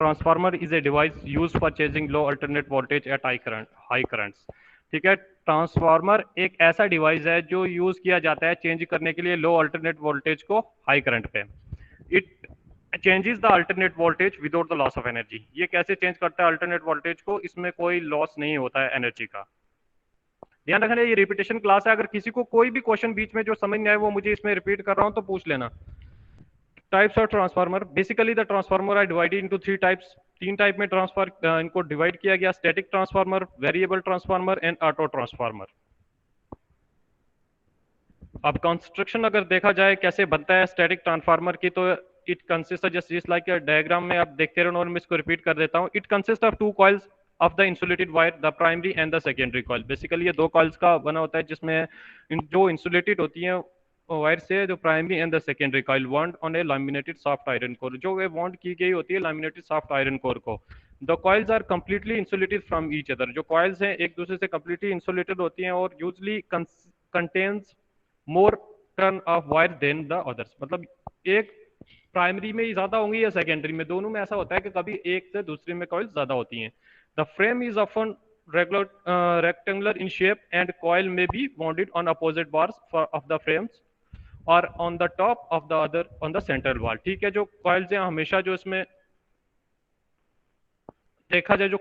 Transformer is a device use for changing low alternate voltage at high currents. ठीक है, transformer एक ऐसा device है जो यूज किया जाता है चेंज करने के लिए लो अल्टरनेट वोल्टेज को हाई करंट पे। It changes the alternate voltage without the loss of energy. ये कैसे चेंज करता है अल्टरनेट वोल्टेज को, इसमें कोई लॉस नहीं होता है एनर्जी का। ध्यान रखना ये रिपीटेशन क्लास है, अगर किसी को कोई भी क्वेश्चन बीच में जो समझ नहीं आए वो मुझे इसमें रिपीट कर रहा हूं तो पूछ लेना। Types of transformer, basically the transformer are divided into 3 types. 3 type में ट्रांसफार इनको डिवाइड किया गया, static transformer, variable transformer and auto transformer. अब कंस्ट्रक्शन अगर देखा जाए कैसे बनता है स्टैटिक ट्रांसफार्मर की, तो it consist just like diagram में आप देखते रहो और मैं इसको रिपीट कर देता हूँ। It consist of 2 coils of the insulated wire, the primary and the secondary coil. Basically ये 2 कॉइल्स का बना होता है जिसमें जो इंसुलेटेड होती हैं वायर से, जो primary and the secondary coil wound on a laminated soft iron core, जो वे वाउंड की गई होती है लैमिनेटेड सॉफ्ट आयरन कोर को। The coils are completely insulated from each other. जो कॉइल्स हैं एक दूसरे से कंप्लीटली इंसुलेटेड होती हैं और usually contains more turn of wire than the others. मतलब एक प्राइमरी में ही ज्यादा होंगी या सेकेंडरी में, दोनों में ऐसा होता है कि कभी एक से दूसरे में कॉइल ज्यादा होती हैं। The frame is often rectangular in shape and coil में be bounded on opposite bars of the frames और on the top of the other on the central wall. ठीक है, जो कॉइल्स हैं हमेशा जो इसमें देखा जाए, जो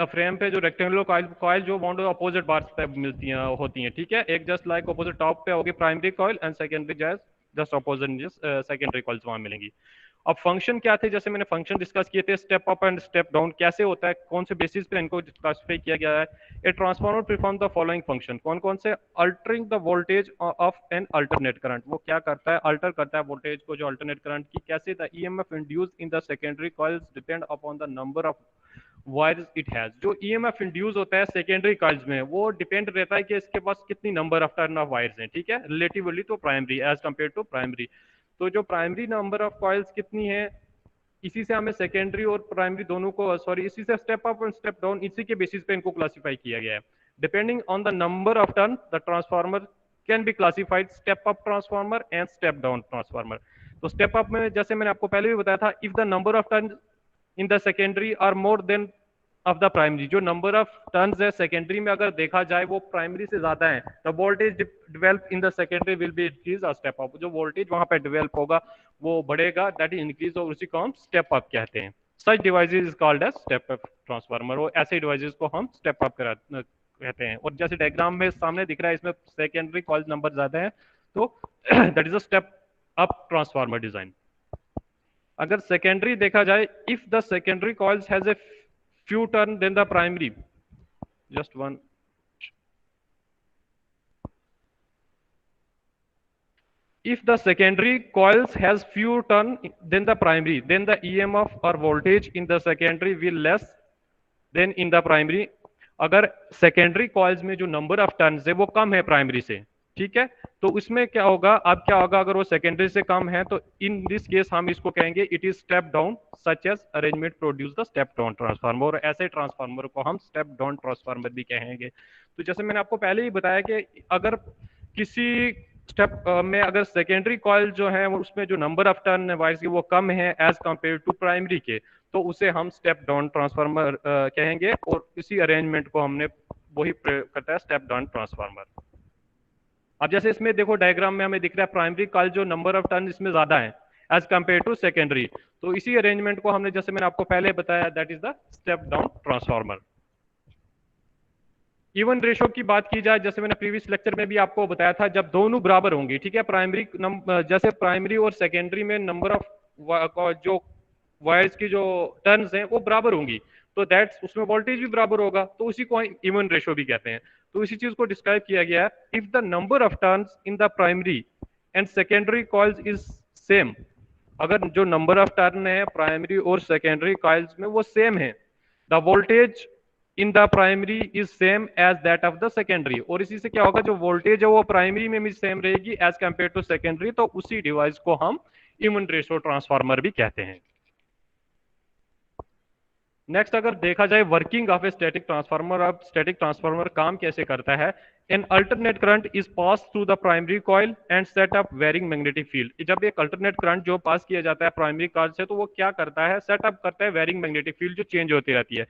फ्रेम पे जो रेक्टेंगुलर कॉइल जो बाउंड अपोजिट बार्स पे मिलती हैं होती हैं। ठीक है, एक जस्ट लाइक अपोजिट टॉप पे होगी primary coil and secondary just opposite secondary coils वहां मिलेंगी। अब फंक्शन क्या थे, जैसे मैंने फंक्शन डिस्कस किए थे, step up and step down कैसे होता है, कौन से बेसिस पे इनको क्लासिफाई किया गया है। A transformer perform the following function, कौन कौन से, altering the voltage of an alternate current. वो क्या करता है, अल्टर करता है वोल्टेज को जो अल्टरनेट करंट की। कैसे, the EMF induce in the secondary coils depend upon the number of wires it has. जो ईएमएफ इंड्यूस होता है सेकेंडरी कॉइल्स में वो डिपेंड रहता है कि इसके पास कितनी number of turn of wires हैं। ठीक है, रिलेटिवली तो primary as compare to primary. तो जो प्राइमरी नंबर ऑफ कॉइल्स कितनी है, इसी से हमें सेकेंडरी और प्राइमरी दोनों को, सॉरी, इसी से स्टेप अप और स्टेप डाउन, इसी के बेसिस पे इनको क्लासिफाई किया गया है। Depending on the number of turn the transformer can be classified step up transformer and step down transformer. तो स्टेप अप में जैसे मैंने आपको पहले भी बताया था, if the number of turn in the secondary are more than of the primary, जो नंबर ऑफ टर्न्स है सेकेंडरी में अगर देखा जाए वो प्राइमरी से ज्यादा है, the voltage develop in the secondary will be increase और स्टेप अप। जो वोल्टेज वहां पे डेवलप होगा वो बढ़ेगा, दैट इज इंक्रीज, और उसी को हम स्टेप अप कहते हैं। Such devices is called as step up transformer. वो ऐसे डिवाइसेस को हम स्टेप अप कहते हैं। और जैसे डायग्राम में सामने दिख रहा है, इसमें सेकेंडरी कॉइल नंबर ज्यादा है, तो that is a step up transformer design. अगर सेकेंडरी देखा जाए, if the secondary coils has a few turn than the primary, just one, if the secondary coils has few turn than the primary, then the EMF or voltage in the secondary will less than in the primary। अगर secondary coils में जो number of turns है वो कम है primary से, ठीक है, तो उसमें क्या होगा, अब क्या होगा, अगर वो सेकेंडरी से कम है तो इन दिस केस हम इसको कहेंगे it is step down, such as arrangement produce the step down transformer. और ऐसे ट्रांसफार्मर को हम स्टेप डाउन ट्रांसफार्मर भी कहेंगे। तो जैसे मैंने आपको पहले ही बताया कि अगर किसी स्टेप में अगर सेकेंडरी कॉइल जो है उसमें जो नंबर ऑफ टर्न वाइज की वो कम है एज कंपेयर टू प्राइमरी के, तो उसे हम स्टेप डाउन ट्रांसफार्मर कहेंगे। और इसी अरेंजमेंट को हमने वही प्रयोग करता है स्टेप डाउन ट्रांसफार्मर। अब जैसे इसमें देखो डायग्राम में हमें दिख रहा है प्राइमरी कॉइल जो नंबर ऑफ टर्न इसमें ज्यादा है एज कंपेयर टू सेकेंडरी, तो इसी अरेंजमेंट को हमने, जैसे मैंने आपको पहले बताया, that is the step down transformer. Even ratio की बात की जाए, जैसे मैंने प्रीवियस लेक्चर में भी आपको बताया था, जब दोनों बराबर होंगी, ठीक है, प्राइमरी जैसे प्राइमरी और सेकेंडरी में नंबर ऑफ जो वायर्स की जो टर्न्स हैं वो बराबर होंगी, तो दैट्स उसमें वोल्टेज भी बराबर होगा, तो उसी को इवन रेशो भी कहते हैं। तो इसी चीज को डिस्क्राइब किया गया है, if the number of turns in the primary and secondary coils is same. अगर जो नंबर ऑफ टर्न है प्राइमरी और सेकेंडरी कॉइल्स में वो सेम है, the voltage in the primary is same as that of the secondary. और इसी से क्या होगा, जो वोल्टेज है वो प्राइमरी में भी सेम रहेगी एज कंपेयर टू सेकेंडरी, तो उसी डिवाइस को हम इवन रेशो ट्रांसफार्मर भी कहते हैं। नेक्स्ट अगर देखा जाए working of a static transformer, अब स्टैटिक ट्रांसफार्मर काम कैसे करता है। An alternate current is pass through the primary coil and set up varying magnetic field. जब एक अल्टरनेट करंट जो पास किया जाता है प्राइमरी कॉइल से, तो वो क्या करता है, सेट अप करता है वेरिंग मैग्नेटिक फील्ड जो चेंज होती रहती है,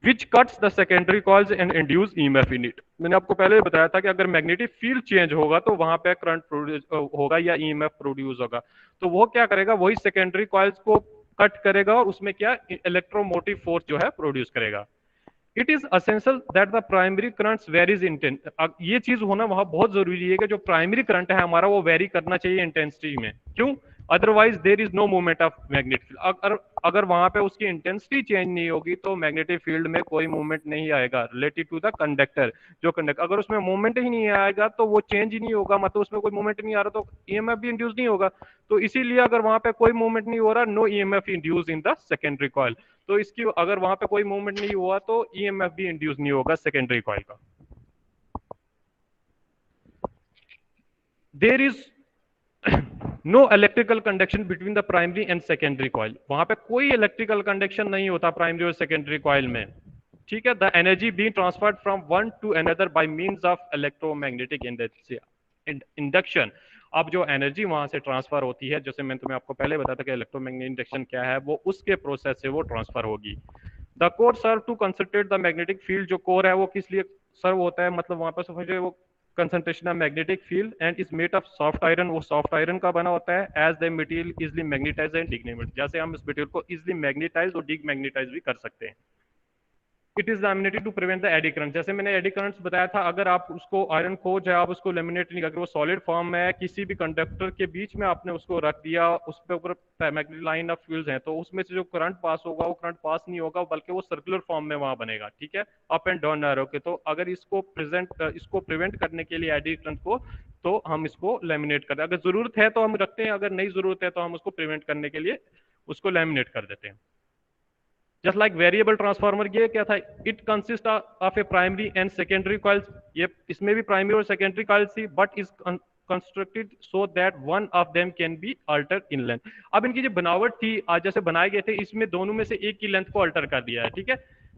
विच cuts the secondary coils and induce EMF in it. मैंने आपको पहले बताया था कि अगर मैग्नेटिक फील्ड चेंज होगा तो वहां पे करंट प्रोड्यूस होगा या ईएमएफ प्रोड्यूस होगा। तो वो क्या करेगा, वही सेकेंडरी कॉइल्स को कट करेगा और उसमें क्या इलेक्ट्रोमोटिव फोर्स जो है प्रोड्यूस करेगा। It is essential that the primary currents varies intense. ये चीज होना वहां बहुत जरूरी है कि जो प्राइमरी करंट है हमारा वो वेरी करना चाहिए इंटेंसिटी में। क्यों? Otherwise there is no movement of magnetic field. अगर वहां पे उसकी इंटेंसिटी चेंज नहीं होगी तो मैग्नेटिक फील्ड में कोई मूवमेंट नहीं आएगा रिलेटेड टू द कंडक्टर। जो कंडक्टर अगर उसमें मूवमेंट ही नहीं आएगा तो वो चेंज ही नहीं होगा, मतलब उसमें कोई मूवमेंट नहीं आ रहा तो ईएमएफ भी इंड्यूस नहीं होगा। तो इसीलिए अगर वहां पे कोई मूवमेंट नहीं हो रहा, no EMF induce in the secondary coil. तो इसकी अगर वहां पे कोई मूवमेंट नहीं हुआ तो ईएमएफ भी इंड्यूस नहीं होगा सेकेंडरी कॉइल का। There is no electrical conduction between the primary and secondary coil. वहां पे कोई इलेक्ट्रिकल कंडक्शन नहीं होता प्राइमरी और सेकेंडरी कॉइल में। ठीक है, the energy being transferred from one two another by means of electromagnetic induction. अब जो एनर्जी वहां से ट्रांसफर होती है, जैसे मैंने तुम्हें आपको पहले बताया था कि इलेक्ट्रोमैग्नेटिक इंडक्शन क्या है, वो उसके प्रोसेस से वो ट्रांसफर होगी। The core serve to concentrate the magnetic field. जो कोर है वो किस लिए सर्व होता है, मतलब वहां पर समझो वो concentration of magnetic field and is made of soft iron. वो सॉफ्ट आयरन का बना होता है। As the material easily magnetize and demagnetize, जैसे हम इस मटेरियल को इजिली मैग्नेटाइज और डिमैग्नेटाइज भी कर सकते हैं। It is laminated to prevent the eddy current. जैसे मैंने एडी करंट्स बताया था, अगर आप उसको आयरन को जो आप उसको लेमिनेट नहीं करके वो सॉलिड फॉर्म में है, किसी भी कंडक्टर के बीच में आपने उसको रख दिया, उस पे ऊपर मैग्नेटिक लाइन ऑफ फील्ड्स हैं, तो उसमें से जो करंट पास होगा वो करंट पास नहीं होगा बल्कि वो सर्कुलर फॉर्म में वहां बनेगा। ठीक है, अप एंड डाउन एरो के। तो अगर इसको प्रिवेंट करने के लिए एडी करंट को, तो हम इसको लेमिनेट करते हैं। अगर जरूरत है तो हम रखते हैं, अगर नहीं जरूरत है तो हम उसको प्रिवेंट करने के लिए उसको लेमिनेट कर देते हैं। जस्ट लाइक वेरिएबल ट्रांसफार्मर, ये क्या था, it consist of A primary and secondary coils. ये इसमें भी प्राइमरी और सेकेंडरी कॉइल्स थी, but is constructed so that one of them can be alter in length. अब इनकी जो बनावट थी, आज जैसे बनाए गए थे, इसमें दोनों में से एक की लेंथ को अल्टर कर दिया है। ठीक है,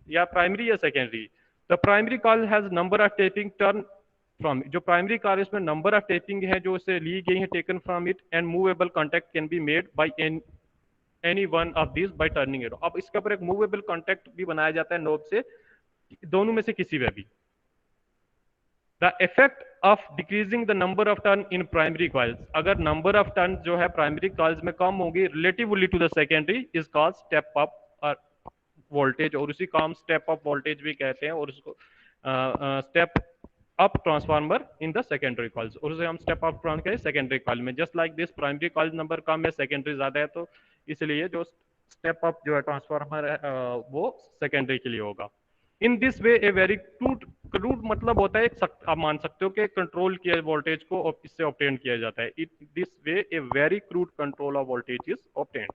या प्राइमरी या secondary. The primary coil has number of tapping turn from. जो प्राइमरी कॉइल इसमें नंबर ऑफ टेपिंग है जो उसे ली गई है, taken from it, and movable contact can be made by any one of this by turning it. अब इसके ऊपर एक मूवेबल कॉन्टैक्ट भी बनाया जाता है नोब से, दोनों में से किसी में भी। The effect of decreasing the number of turn in primary coils. अगर नंबर ऑफ टर्न जो है प्राइमरी कॉइल्स में कम होगी relatively to the secondary, is called step up voltage, और उसी को हम स्टेप अप वोल्टेज भी कहते हैं, और उसको step up transformer in the secondary coils, और उसे हम स्टेप अप ट्रांस कहें सेकेंडरी कॉइल में। Just like this, primary coil number कम है, सेकेंडरी ज्यादा है, तो इसलिए जो स्टेप अप जो है ट्रांसफार्मर है वो सेकेंडरी के लिए होगा। In this way a very crude मतलब होता है, आप मान सकते हो कि कंट्रोल किया वोल्टेज को इससे ऑब्टेन किया जाता है। It this way a very crude control of voltage is obtained.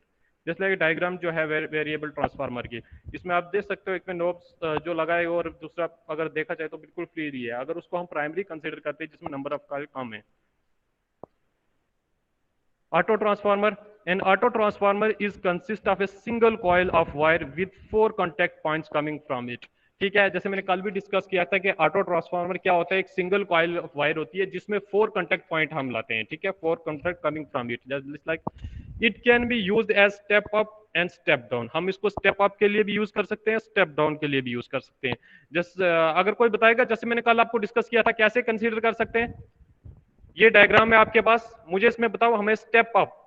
जैसे लाइक डायग्राम जो है वेरिएबल ट्रांसफार्मर की, इसमें आप देख सकते हो एक में नोब्स जो लगाए, और दूसरा अगर देखा जाए तो बिल्कुल फ्री ही है। अगर उसको हम प्राइमरी कंसीडर करते हैं जिसमें नंबर ऑफ कॉइल कम है। Auto transformer, an auto transformer is consist of a single coil of wire with 4 contact points coming from it। ठीक है, जैसे मैंने कल भी डिस्कस किया था कि ऑटो ट्रांसफार्मर क्या होता है, एक सिंगल कॉइल ऑफ वायर होती है जिसमें 4 कांटेक्ट पॉइंट हम लाते हैं। ठीक है, 4 contact coming from it, just like it can be used as step up and step down. हम इसको स्टेप अप के लिए भी यूज कर सकते हैं, स्टेप डाउन के लिए भी यूज कर सकते हैं। जैसे अगर कोई बताएगा, जैसे मैंने कल आपको डिस्कस किया था, कैसे कंसीडर कर सकते हैं। ये डायग्राम है आपके पास, मुझे इसमें बताओ, हमें स्टेप अप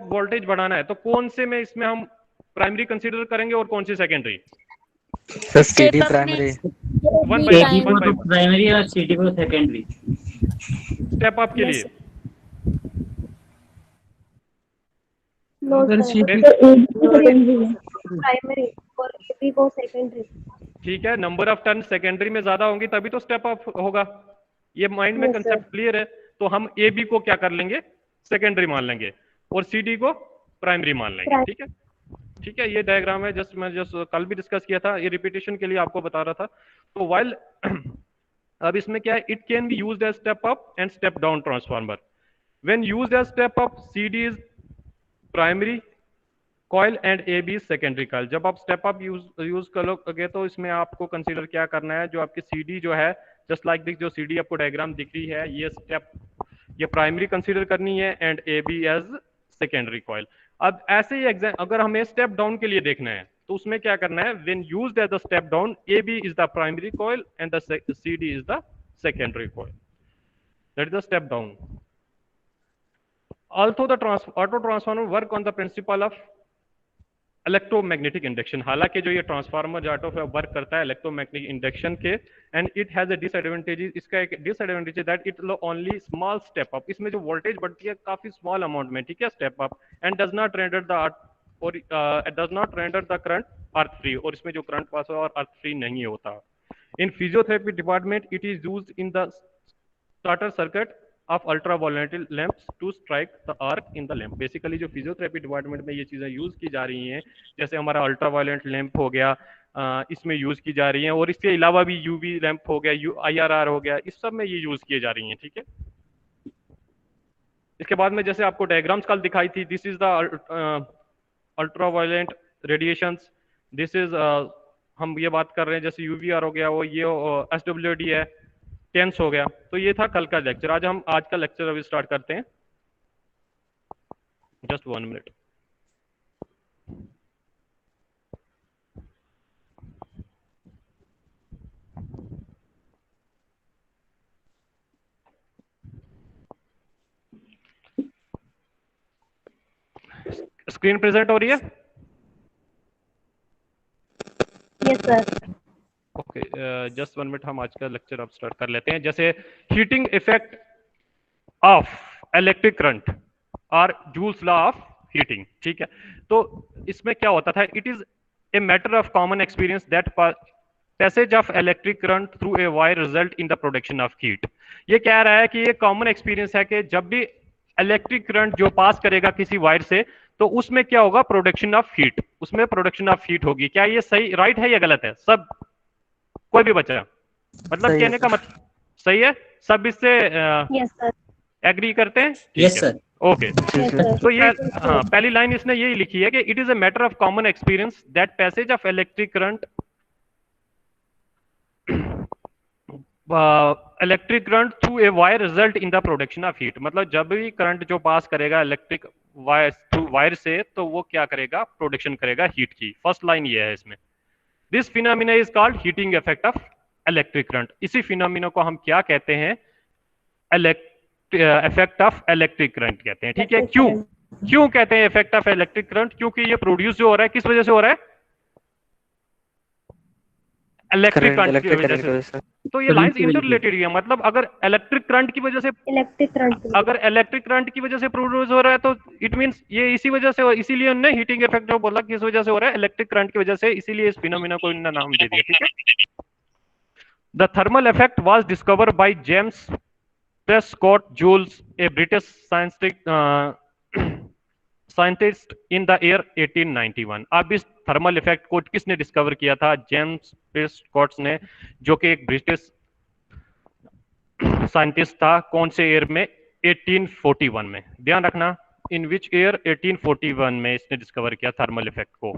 वोल्टेज बढ़ाना है, तो कौन से में इसमें हम प्राइमरी कंसीडर करेंगे और कौन सी secondary. CD primary, one by AD one को बाय तो प्राइमरी और सीडी को सेकेंडरी। स्टेप अप के लिए अगर प्राइमरी और एबी को सेकेंडरी। ठीक है, नंबर ऑफ टर्न सेकेंडरी में ज्यादा होंगी तभी तो स्टेप अप होगा। ये माइंड में कंसेप्ट क्लियर है। तो हम ए बी को क्या कर लेंगे, सेकेंडरी मान लेंगे, और सी डी को प्राइमरी मान लेंगे। ठीक है, ठीक है, ये डायग्राम है, जस्ट मैं कल भी डिस्कस किया था, ये रिपीटेशन के लिए आपको बता रहा था। तो वाइल अब इसमें क्या है, it can be used as step up and step down transformer. When used as step up, C D is primary coil and A B secondary coil. जब आप स्टेप अप यूज करोगे तो इसमें आपको कंसीडर क्या करना है, जो आपकी सीडी जो है जस्ट लाइक दिस, जो सीडी आपको डायग्राम दिख रही है, ये स्टेप ये प्राइमरी कंसीडर करनी है and A B as secondary coil. अब ऐसे ही एग्जाम अगर हमें स्टेप डाउन के लिए देखना है तो उसमें क्या करना है, when used as the step down A B is the primary coil and the C D is the secondary coil, that is the step down. Also the auto transformer work on the principle of electromagnetic induction. हालांकि जो ये transformer जो auto work करता है electromagnetic induction के, and it has a disadvantage, इसका एक disadvantage है that it only small step up, इसमें जो वोल्टेज बढ़ती है काफी स्मॉल अमाउंट में, ठीक है, step up, and does not render the और does not render the current earth free, और इसमें जो करंट पास हो और अर्थ फ्री नहीं होता। In physiotherapy department it is used in the starter circuit of ultraviolet lamps to strike the arc in the lamp. Basically जो physiotherapy department में ये चीजें यूज की जा रही हैं, जैसे हमारा अल्ट्रावायलेट लैंप हो गया, इसमें यूज की जा रही हैं, और इसके अलावा भी यूवी लैंप हो गया, IRR हो गया, इस सब में ये यूज किए जा रही हैं, ठीक है। इसके बाद में जैसे आपको डायग्राम्स कल दिखाई थी, this is the ultraviolet radiations, this is हम ये बात कर रहे हैं जैसे UVR हो गया, वो ये SWD है, टेंस हो गया। तो ये था कल का लेक्चर। आज का लेक्चर अभी स्टार्ट करते हैं, जस्ट 1 मिनट। स्क्रीन प्रेजेंट हो रही है? Yes sir. Okay, just 1 minute, हम आज का लेक्चर अब स्टार्ट कर लेते हैं। जैसे heating effect of electric current और जूल्स लॉ ऑफ हीटिंग, ठीक है। तो इसमें क्या होता था, it is a matter of common experience that passage of electric current through a wire result in the production of heat. ये कह रहा है कि ये कॉमन एक्सपीरियंस है कि जब भी इलेक्ट्रिक करंट जो पास करेगा किसी वायर से, तो उसमें क्या होगा, प्रोडक्शन ऑफ हीट, उसमें प्रोडक्शन ऑफ हीट होगी। क्या ये सही, राइट है या गलत है? सब कोई भी बच्चा, मतलब कहने का मतलब सही है, सब इससे यस सर। एग्री करते हैं? Yes sir. ओके, तो ये पहली लाइन इसने यही लिखी है कि it is a matter of common experience that passage of electric current through a wire result in the production of heat. मतलब जब भी करंट जो पास करेगा इलेक्ट्रिक वायर थ्रू वायर से, तो वो क्या करेगा, प्रोडक्शन करेगा हीट की। फर्स्ट लाइन ये है इसमें। This phenomena is called heating effect of electric current. इसी फिनोमिना को हम क्या कहते हैं, इफेक्ट ऑफ इलेक्ट्रिक करंट कहते हैं, ठीक है। क्यों कहते हैं इफेक्ट ऑफ इलेक्ट्रिक करंट? क्योंकि ये प्रोड्यूस जो हो रहा है किस वजह से हो रहा है, इलेक्ट्रिक करंट की वजह से। तो ये लाइंस इंटररिलेटेड है, मतलब अगर इलेक्ट्रिक करंट की वजह से इलेक्ट्रिक करंट की वजह से प्रोड्यूस हो रहा है, तो इट मींस ये इसी वजह से, इसीलिए उन्होंने हीटिंग इफेक्ट जो बोला किस वजह से हो रहा है, इलेक्ट्रिक करंट की वजह से, इसीलिए इस फिनोमिना को इन्होंने नाम दे दिया, ठीक है। The thermal effect was discovered by James Prescott Joules, a British scientist in the year 1891। अब इस थर्मल इफेक्ट को किसने डिस्कवर किया था? जेम्स प्रेस्कॉट ने, जो कि एक ब्रिटिश साइंटिस्ट था। कौन से ईयर में? 1841 में। ध्यान रखना, इन विच ईयर? 1841 में इसने डिस्कवर किया थर्मल इफेक्ट को।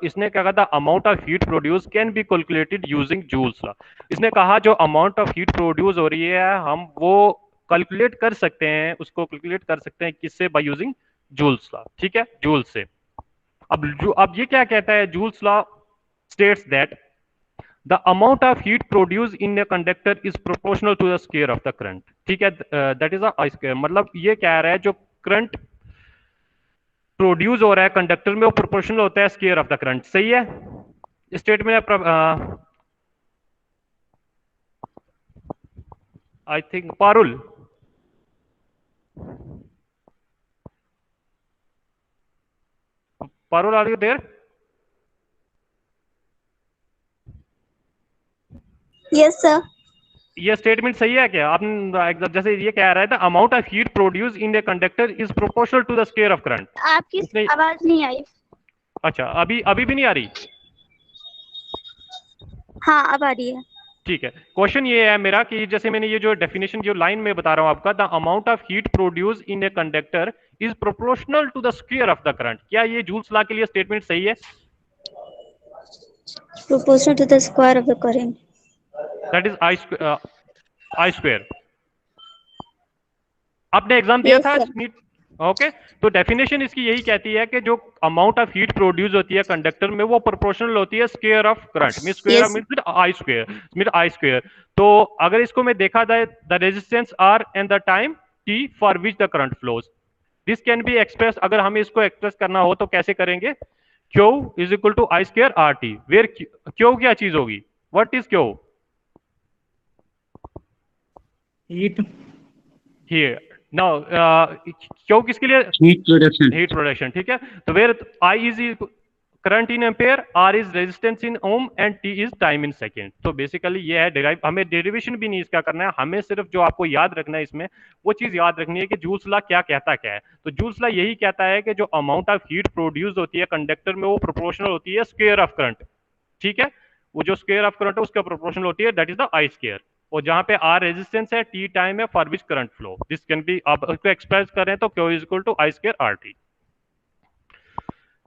इसने क्या कहा था, amount of heat produce can be calculated using joules law. इसने कहा जो अमाउंट ऑफ हीट प्रोड्यूस हो रही है, हम वो कैलकुलेट कर सकते हैं, उसको कैलकुलेट कर सकते हैं किससे? बाय यूजिंग जूल्स लॉ, ठीक है, जूल्स से। अब ये क्या कहता है, Joule's law states that the amount of heat produce in a conductor is proportional to the square of the current, ठीक है, दैट इज आई स्क्वायर। मतलब ये कह रहा है जो करंट प्रोड्यूस हो रहा है कंडक्टर में, वो प्रोपोर्शनल होता है स्क्वायर ऑफ द करंट। सही है statement? I think Parul, are you there? Yes sir. ये स्टेटमेंट सही है क्या? आपने जैसे ये कह रहा है, the amount of heat produce in a conductor is proportional to the square of current. आपकी आवाज नहीं आई। अच्छा, अभी भी नहीं आ रही? हाँ अब आ रही है। ठीक है, क्वेश्चन ये है मेरा कि जैसे मैंने ये जो डेफिनेशन जो लाइन में बता रहा हूं आपका, the amount of heat produce in a conductor is proportional to the square of the current. क्या ये जूल्स लॉ के लिए स्टेटमेंट सही है? Proportional to the square of the current. That is I square. आपने एग्जाम दिया Yes, था sir. NEET? Okay, तो डेफिनेशन इसकी यही कहती है कि जो अमाउंट ऑफ हीट प्रोड्यूस होती है कंडक्टर में वो प्रोपोर्शनल होती है square of current mean square Yes. Mean I square. तो अगर इसको मैं देखा जाए the resistance R and the time T for which the current flows, this can be express, अगर हमें इसको एक्सप्रेस करना हो तो कैसे करेंगे? Q is equal to I square R T, where Q क्या चीज होगी? What is Q? Heat here now Q किसके लिए? Heat production. हीट प्रोडक्शन, ठीक है। तो where I is current in ampere, R is resistance in ohm and T is time in second. तो basically ये है डिराइव, हमें डेरिवेशन भी नहीं इसका करना है, हमें सिर्फ जो आपको याद रखना है इसमें वो चीज याद रखनी है कि जूल्स लॉ क्या कहता क्या है। तो जूल्स लॉ यही कहता है कि जो अमाउंट ऑफ हीट प्रोड्यूस होती है कंडक्टर में वो प्रोपोर्शनल होती है स्क्वायर ऑफ करंट, ठीक है। वो जो स्क्वायर ऑफ करंट है उसका प्रोपोर्शनल होती है, that is the I square. और जहां पे आर रेजिस्टेंस है, टी टाइम है for which current flow, this can be, आप इसको एक्सप्रेस करें तो Q is equal to I square R T.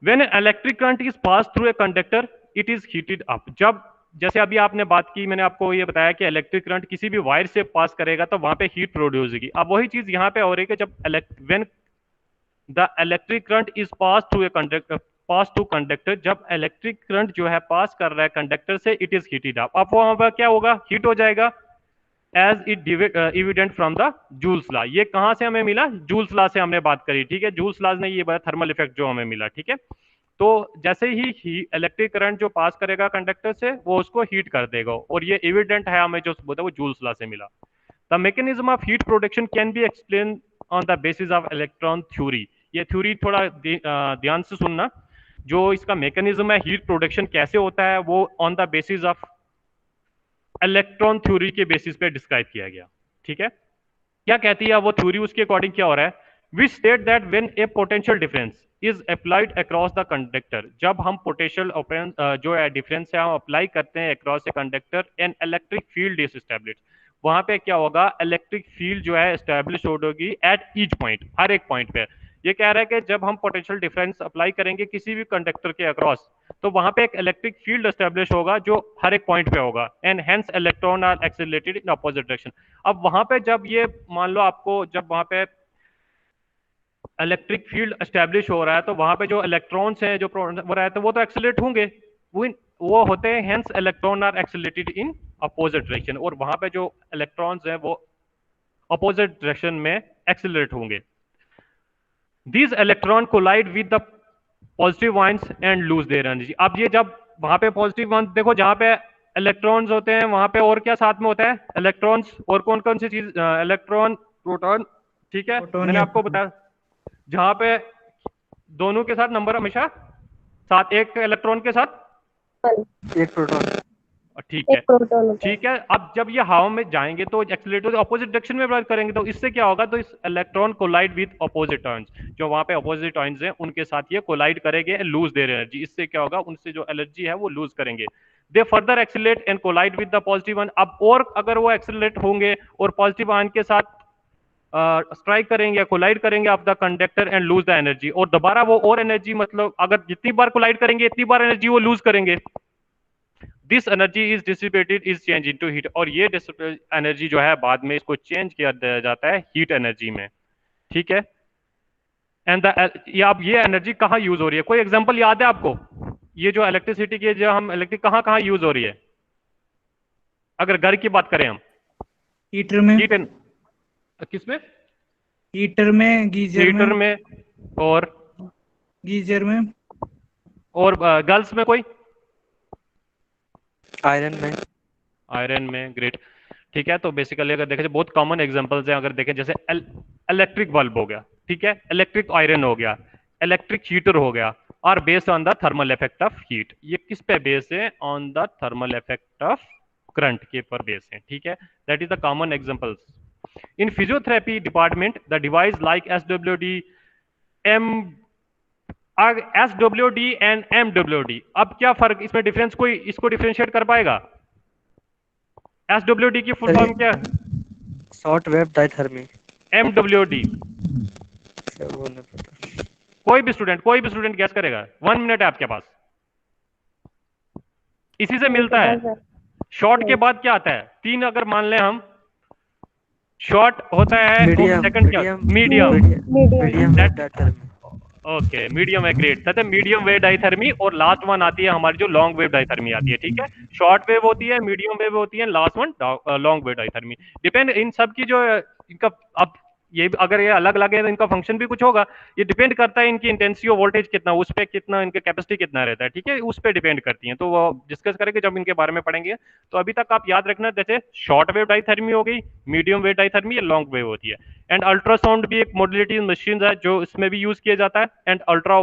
When an electric current is passed through a conductor, it is heated up. जब जैसे अभी आपने बात की, मैंने आपको ये बताया कि इलेक्ट्रिक करंट किसी भी वायर से पास करेगा तो वहां पे हीट प्रोड्यूस होगी। अब वही चीज यहाँ पे हो रही है कि जब when the electric current is passed through a conductor, pass to conductor, जब इलेक्ट्रिक करंट जो है पास कर रहा है कंडक्टर से, इट इज हीटेड अप। अब वहां पर क्या होगा? हीट हो जाएगा, as it evident from the Joule's law. ये कहां से हमें मिला? जूल्स लॉ से हमने बात करी, ठीक है। जूल्स लॉ ने ये बताया थर्मल इफेक्ट जो हमें मिला, ठीक है। तो जैसे ही इलेक्ट्रिक करंट जो पास करेगा कंडक्टर से वो उसको हीट कर देगा, और ये एविडेंट है हमें जो बोलता है वो जूल्स लॉ से मिला। The mechanism of heat production can be explain on the basis of electron theory. ये थ्योरी थोड़ा ध्यान से सुनना। जो इसका मैकेनिज्म है हीट प्रोडक्शन कैसे होता है वो on the basis of electron theory के बेसिस पे डिस्क्राइब किया गया, ठीक है। क्या कहती है वो थ्योरी? उसके अकॉर्डिंग क्या हो रहा है? We state that when a potential difference is applied across the conductor, जब हम पोटेंशियल जो है डिफरेंस है हम अप्लाई करते हैं across a conductor, and electric field is established, वहां पे क्या होगा? इलेक्ट्रिक फील्ड जो है एस्टैब्लिश होगी एट ईच पॉइंट, हर एक पॉइंट पे। ये कह रहा है कि जब हम पोटेंशियल डिफरेंस अप्लाई करेंगे किसी भी कंडक्टर के अक्रॉस, तो वहां पे एक इलेक्ट्रिक फील्ड एस्टैब्लिश होगा जो हर एक पॉइंट पे होगा, and hence electron are accelerated in opposite direction. अब वहां पे जब ये मान लो आपको, जब वहां पे इलेक्ट्रिक फील्ड एस्टैब्लिश हो रहा है तो वहां पे जो इलेक्ट्रॉन्स हैं जो हो रहा है तो वो तो एक्सेलरेट होंगे, वो होते हैं, hence electron are accelerated in opposite direction, और वहां पे जो इलेक्ट्रॉन्स हैं वो अपोजिट डायरेक्शन में एक्सेलरेट होंगे। These electron collide with the positive ions and lose their energy। अब ये जब वहां पे पॉजिटिव आयन, देखो जहां पे इलेक्ट्रॉन्स होते हैं वहां पे और क्या साथ में होता है? इलेक्ट्रॉन्स, और कौन कौन सी चीज? इलेक्ट्रॉन, प्रोटॉन, ठीक है। मैंने आपको बताया जहां पे दोनों के साथ नंबर हमेशा साथ, एक इलेक्ट्रॉन के साथ एक प्रोटॉन, ठीक है, ठीक है। अब जब ये हवा में जाएंगे तो एक्सीलरेटर अपोजिट डायरेक्शन में ब्रेक करेंगे, तो इससे क्या होगा? तो इस electron collide with opposite ions, जो वहां पे अपोजिट आयंस हैं उनके साथ ये कोलाइड करेंगे, लूज देयर एनर्जी। इससे क्या होगा? उनसे जो एनर्जी है वो लूज करेंगे। They further accelerate and collide with the positive ion. अब और अगर वो एक्सीलरेट होंगे और पॉजिटिव आयन के साथ स्ट्राइक करेंगे या कोलाइड करेंगे of the conductor and lose the energy, और दोबारा वो और एनर्जी, मतलब अगर जितनी बार कोलाइड करेंगे इतनी बार एनर्जी वो लूज करेंगे। This energy is dissipated is change into heat, और ये एनर्जी जो है बाद में इसको चेंज किया जाता है हीट एनर्जी में, ठीक है। एंड अब ये एनर्जी कहाँ यूज हो रही है? कोई एग्जांपल याद है आपको? ये जो इलेक्ट्रिसिटी की जो हम इलेक्ट्रिक कहाँ कहाँ यूज हो रही है? अगर घर की बात करें हम, हीटर में, किसमें? हीटर में, गीजर में, और गीजर में, और गर्ल्स में कोई? आयरन में। ग्रेट, ठीक है। तो बेसिकली अगर देखें बहुत कॉमन एग्जांपल्स हैं, अगर देखें जैसे इलेक्ट्रिक बल्ब हो गया, ठीक है, इलेक्ट्रिक आयरन हो गया, इलेक्ट्रिक हीटर हो गया, और based on the thermal effect of heat. ये किस पे बेस है? On the thermal effect of current के पर बेस है, ठीक है। That is the common examples. In physiotherapy department the device like SWD, SWD and MWD। अब क्या फर्क इसमें डिफरेंस, कोई इसको डिफरेंशिएट कर पाएगा? SWD की फुल फॉर्म क्या? Short wave diathermy. MWD वो नहीं पता। कोई भी स्टूडेंट गैस करेगा, 1 मिनट है आपके पास। इसी से मिलता है। शॉर्ट के बाद क्या आता है? 3 अगर मान लें हम, शॉर्ट होता है, मीडियम सेकंड क्या? Medium. Medium diathermy. Okay, medium है, ग्रेट। कहते हैं मीडियम वेव डाइथर्मी, और लास्ट वन आती है हमारी जो लॉन्ग वेव डाइथर्मी आती है, ठीक है। शॉर्ट वेव होती है, मीडियम वेव होती है, last one long wave diathermy. Depend in सब की जो इनका, अब ये अगर ये अलग अलग है तो इनका फंक्शन भी कुछ होगा। ये डिपेंड करता है इनकी इंटेंसिटी और वोल्टेज कितना, उस पर कितना इनका कैपेसिटी कितना रहता है, ठीक है, उस पर डिपेंड करती है। तो वो डिस्कस करेंगे जब इनके बारे में पढ़ेंगे। तो अभी तक आप याद रखना, जैसे शॉर्ट वेव डाइथर्मी हो गई, मीडियम वेव डाइथर्मी, या लॉन्ग वेव होती है। एंड अल्ट्रासाउंड भी एक मोडलिटी मशीन है जो इसमें भी यूज किया जाता है। एंड अल्ट्रा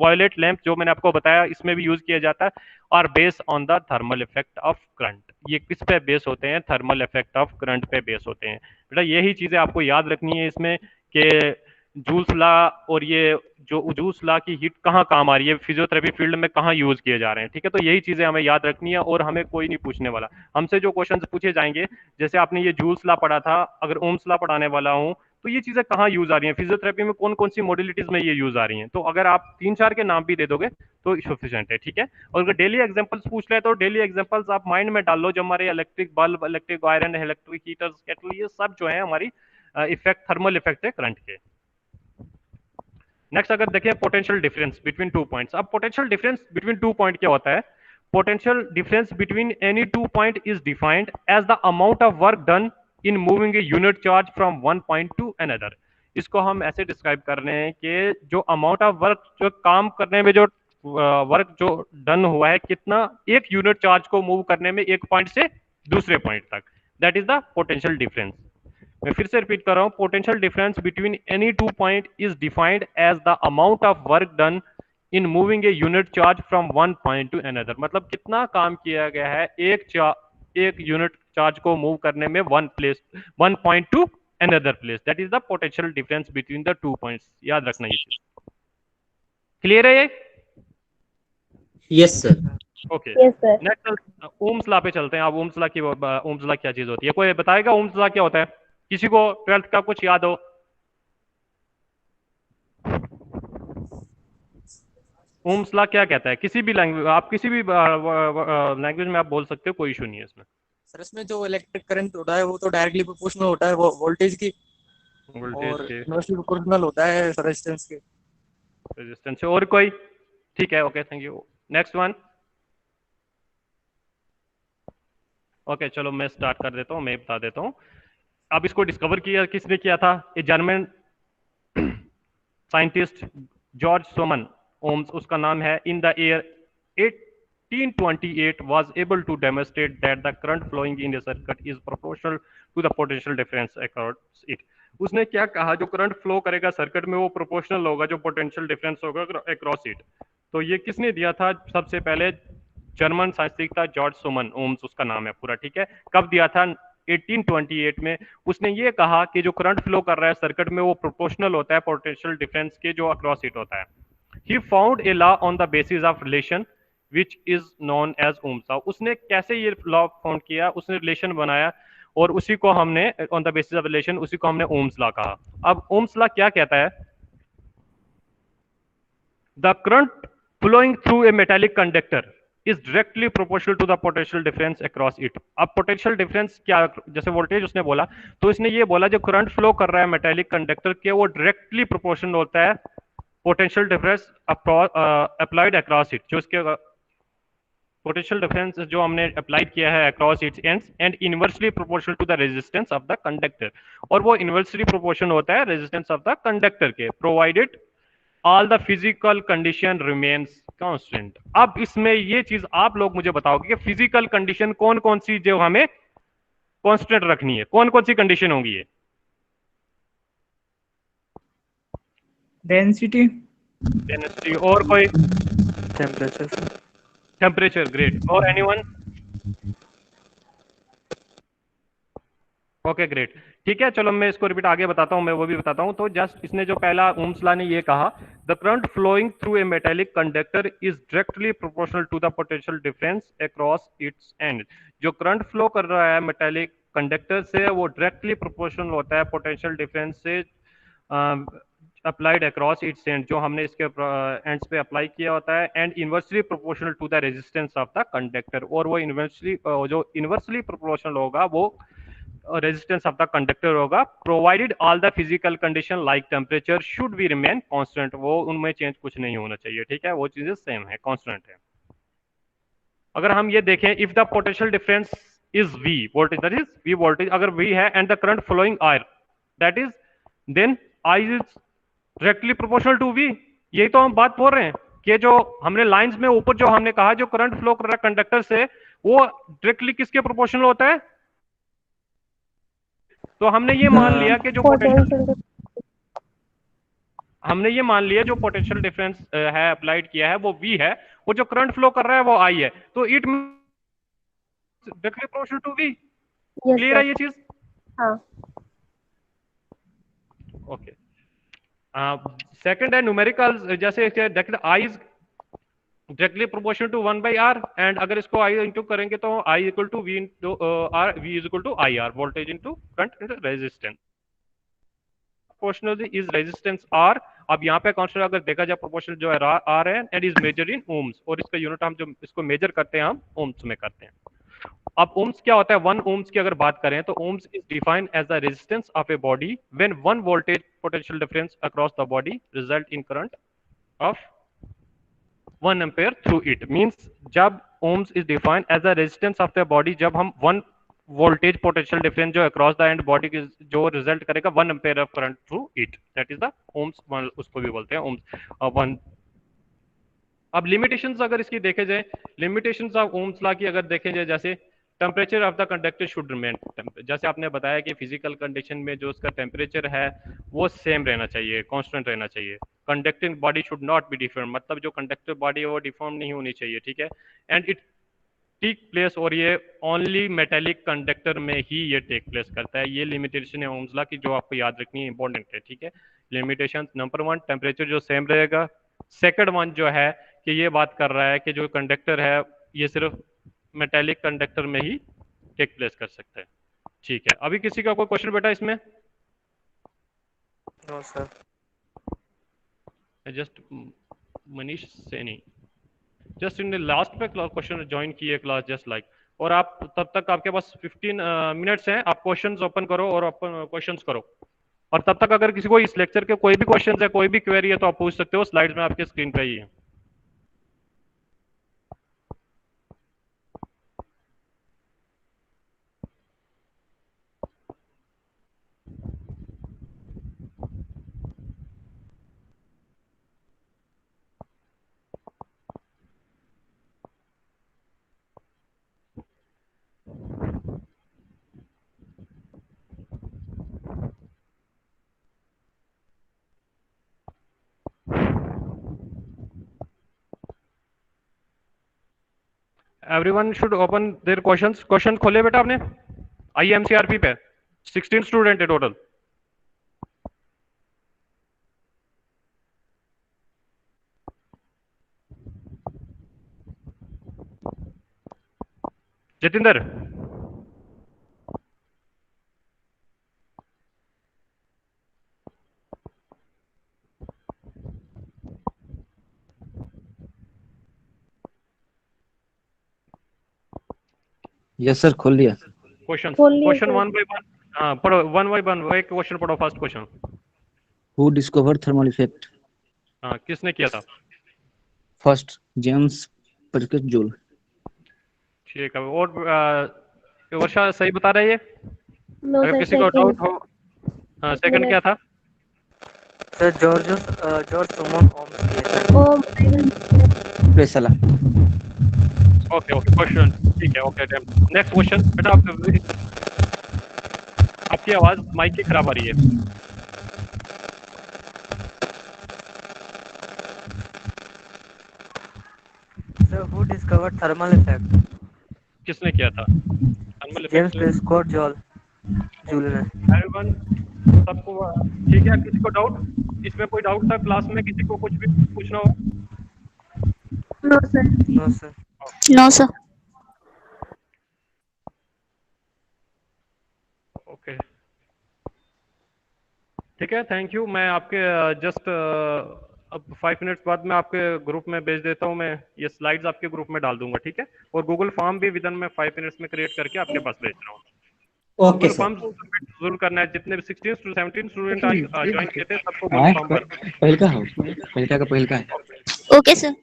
वायलेट लैंप जो मैंने आपको बताया, इसमें भी यूज किया जाता है। और base on the thermal effect of current, ये किस पे बेस होते हैं? थर्मल इफेक्ट ऑफ करंट पे बेस होते हैं। बेटा यही चीजें आपको याद रखनी है इसमें, कि जूल्स लॉ और ये जो जूल्स लॉ की हीट कहाँ काम आ रही है, फिजियोथेरेपी फील्ड में कहाँ यूज किए जा रहे हैं, ठीक है। तो यही चीजें हमें याद रखनी है, और हमें कोई नहीं पूछने वाला। हमसे जो क्वेश्चंस पूछे जाएंगे, जैसे आपने ये जूल्स लॉ पढ़ा था, अगर ओम्स लॉ पढ़ाने वाला हूँ, तो ये चीजें कहाँ यूज आ रही हैं, फिजियोथेरेपी में कौन कौन सी मॉडलिटीज में ये यूज आ रही हैं। तो अगर आप 3-4 के नाम भी दे दोगे तो सफिशिएंट है, ठीक है। और अगर डेली एग्जांपल्स पूछ ले तो डेली एग्जांपल्स आप माइंड में डाल लो, जो हमारे electric bulb, electric iron, electric heaters, kettle, ये सब जो है हमारी इफेक्ट, थर्मल इफेक्ट है करंट के। नेक्स्ट अगर देखें, पोटेंशियल डिफरेंस बिटवीन 2 पॉइंट्स। अब पोटेंशियल डिफरेंस बिटवीन 2 पॉइंट क्या होता है? Potential difference between any 2 point is defined as the amount of work done in moving a unit charge from one point to another. इसको हम ऐसे describe कर रहे हैं कि जो अमाउंट ऑफ वर्क, जो काम करने में जो वर्क जो डन हुआ है, कितना एक यूनिट चार्ज को मूव करने में एक पॉइंट से दूसरे पॉइंट तक, that is the potential difference. मैं फिर से रिपीट कर रहा हूं, potential difference between any 2 point is defined as the amount of work done in moving a unit charge from one point to another. मतलब कितना काम किया गया है एक यूनिट चार्ज को मूव करने में one point to another place, that is the potential difference between the 2 points. याद रखना ये चीज, क्लियर है ये? Yes sir. Okay, next Ohm's law पे चलते हैं। अब ओम्स लॉ क्या चीज होती है? कोई बताएगा ओम्स लॉ क्या होता है? किसी को 12th का कुछ याद हो? ओम्स लॉ क्या कहता है? किसी भी लैंग्वेज, आप किसी भी लैंग्वेज में आप बोल सकते हो, कोई इशू नहीं है इसमें। सर इसमें जो इलेक्ट्रिक करंट होता है वो तो डायरेक्टली प्रोपोर्शनल होता है वो वोल्टेज की, और इनवर्सली प्रोपोर्शनल होता है रेजिस्टेंस के। और कोई? ठीक है, okay, thank you. Next one. Okay, चलो मैं स्टार्ट कर देता हूँ, मैं बता देता हूँ। अब इसको डिस्कवर किया किसने किया था? A German scientist George Simon Ohm's, उसका नाम है। In the year 1828 was able to demonstrate that the current flowing in a circuit is proportional to the potential difference across it। उसने क्या कहा? जो करंट फ्लो करेगा सर्किट में वो प्रोपोर्शनल होगा जो पोटेंशियल डिफरेंस होगा अक्रॉस इट। तो ये किसने दिया था? सबसे पहले जर्मन साइंटिस्ट था जॉर्ज सोमन ओम्स, उसका नाम है पूरा, ठीक है। कब दिया था? 1828 में। उसने ये कहा कि जो करंट फ्लो कर रहा है सर्किट में वो प्रोपोर्शनल होता है पोटेंशियल डिफरेंस के जो अक्रॉस इट होता है। He found a law on the basis of relation which is known as Ohm's law. उसने कैसे ये लॉ फाउंड किया? उसने रिलेशन बनाया और उसी को हमने on the basis of relation, उसी को हमने ओम्स लॉ कहा। अब ओम्स लॉ क्या कहता है? The current flowing through a metallic conductor is directly proportional to the potential difference across it। अब पोटेंशियल डिफरेंस क्या, जैसे वोल्टेज उसने बोला, तो इसने ये बोला जो करंट फ्लो कर रहा है मेटालिक कंडक्टर के, वो डायरेक्टली प्रोपोर्शनल होता है potential difference applied across it. जो इसके पोटेंशियल डिफरेंस जो हमने अप्लाइड किया है across its ends, and inversely proportional to the resistance of the conductor, और वो इनवर्सली प्रोपोर्शनल होता है रेजिस्टेंस ऑफ द कंडक्टर के, provided all the physical condition remains constant. अब इसमें ये चीज आप लोग मुझे बताओगे कि फिजिकल कंडीशन कौन कौन सी जो हमें कांस्टेंट रखनी है, कौन कौन सी कंडीशन होंगी ये? डेंसिटी, और कोई? टेम्परेचर। Temperature, great. और एनीवन? ओके, ग्रेट, ठीक है। चलो मैं इसको रिपीट आगे बताता हूं, मैं वो भी बताता हूं। तो जस्ट इसने जो पहला ओम्स लॉ ने ये कहा, the current flowing through a metallic conductor is directly proportional to the potential difference across its end. जो करंट फ्लो कर रहा है मेटालिक कंडक्टर से वो डायरेक्टली प्रोपोर्शनल होता है पोटेंशियल डिफरेंस से अप्लाइड अक्रॉस इट्स एंड, जो हमने इसके एंड्स पे अप्लाई किया होता है, and inversely proportional to the resistance of the conductor, और वो इनवर्सली जो इनवर्सली प्रोपोर्शनल होगा वो रेजिस्टेंस ऑफ द कंडक्टर होगा, provided all the physical condition like temperature should be remain constant, वो उनमें चेंज कुछ नहीं होना चाहिए, ठीक है, वो चीजें सेम है, कांस्टेंट है। अगर हम ये देखें, if the potential difference is V voltage, that is V voltage अगर V है, and the current flowing I, that is then I is directly proportional to V। यही तो हम बात बोल रहे हैं कि जो हमने लाइंस में ऊपर जो हमने कहा, जो करंट फ्लो कर रहा है कंडक्टर से, वो डायरेक्टली किसके प्रोपोर्शनल होता है? तो हमने ये मान लिया कि जो पोटेंशियल, हमने ये मान लिया जो पोटेंशियल डिफरेंस है अप्लाइड किया है वो V है, वो जो करंट फ्लो कर रहा है वो I है, तो it directly proportional to V। Clear है ये चीज? हाँ। ओके। सेकंड है न्यूमेरिकल, जैसे I is directly proportional to 1/R, and अगर इसको I इंटू करेंगे तो I equal to V into R, V is equal to IR, voltage into current into resistance. Proportional is resistance R। अब यहाँ पे constant अगर देखा जाए प्रोपोर्शनल जो है R है, and is measure in ohms, और इसका यूनिट हम जो इसको मेजर करते हैं हम ओम्स में करते हैं। अब ओम्स क्या होता है? 1 ओम्स की अगर बात करें तो ohms is defined as the resistance of a body when 1 voltage potential difference across the body result in current of 1 ampere through it. Means जब ohms is defined as the resistance of the body, जब हम 1 voltage potential difference जो across the end body की जो result करेगा 1 ampere of current through it, that is the ohms, उसको भी बोलते हैं ओम्स 1। अब लिमिटेशंस अगर इसकी देखे जाए, लिमिटेशंस ऑफ ओम्स लॉ की अगर देखे जाए, जैसे temperature of the conductor should remain, जैसे आपने बताया कि फिजिकल कंडीशन में जो उसका टेम्परेचर है वो सेम रहना चाहिए, कांस्टेंट रहना चाहिए। Conducting body should not be deform, मतलब जो कंडक्टिव बॉडी है वो डिफॉर्म नहीं होनी चाहिए, ठीक है। एंड इट टेक प्लेस, और ये ओनली मेटेलिक कंडक्टर में ही ये टेक प्लेस करता है। ये लिमिटेशन है ओम्स लॉ की जो आपको याद रखनी है, इंपॉर्टेंट है, ठीक है। लिमिटेशन नंबर 1 टेम्परेचर जो सेम रहेगा। सेकंड वन जो है कि ये बात कर रहा है कि जो कंडक्टर है ये सिर्फ मेटेलिक कंडक्टर में ही टेक प्लेस कर सकता है, ठीक है। अभी किसी का कोई क्वेश्चन बेटा इसमें? No sir. Just Manish Saini just in the last पे क्वेश्चन ज्वाइन किए क्लास जस्ट लाइक, और आप तब तक आपके पास 15 मिनट्स हैं, आप क्वेश्चंस ओपन करो और ओपन क्वेश्चंस करो, और तब तक अगर किसी को इस लेक्चर के कोई भी क्वेश्चन है, कोई भी क्वेरी है तो आप पूछ सकते हो, स्लाइड्स में आपके स्क्रीन पे ही है। Everyone should open there questions. Question खोले बेटा आपने IMCRP पे, 16 स्टूडेंट है टोटल। जतिंदर यस सर, खोल लिया। क्वेश्चन खोल लिया क्वेश्चन सर। 1 बाय 1 पढ़ो, 1 बाय 1 एक क्वेश्चन पढ़ो। First question who discover thermal effect? किसने किया था? First James Perkinson Joule. ठीक है, और वर्षा सही बता रही है? नो अगर सर, किसी को डाउट हो, सेकंड क्या था? सर जॉर्ज सुमन ओम्स किए सर। Oh my God. प्रेसला। ओके ओके क्वेश्चन, ठीक है, ओके। नेक्स्ट क्वेश्चन बेटा, आपकी आवाज माइक की खराब आ रही है। Sir who discovered thermal effect? किसने किया था thermal James effect? Prescott joule ने। एवरीवन सबको ठीक है? किसी को डाउट इसमें? कोई डाउट था क्लास में? किसी को कुछ भी पूछना हो? No sir. No sir. No sir. Okay ठीक है, थैंक यू। मैं आपके जस्ट अब 5 मिनट्स बाद मैं आपके ग्रुप में भेज देता हूँ, मैं ये स्लाइड्स आपके ग्रुप में डाल दूंगा, ठीक है। और गूगल फॉर्म भी विदिन में 5 मिनट्स में क्रिएट करके आपके पास भेज रहा हूँ। ओके गूगल फॉर्म जरूर करना है, जितने भी 16 to 17 स्टूडेंट आज ज्वाइन किए थे सबको गूगल फॉर्म भर। पहल का है okay sir.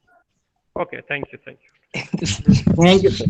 Okay, thank you, thank you. Thank you sir.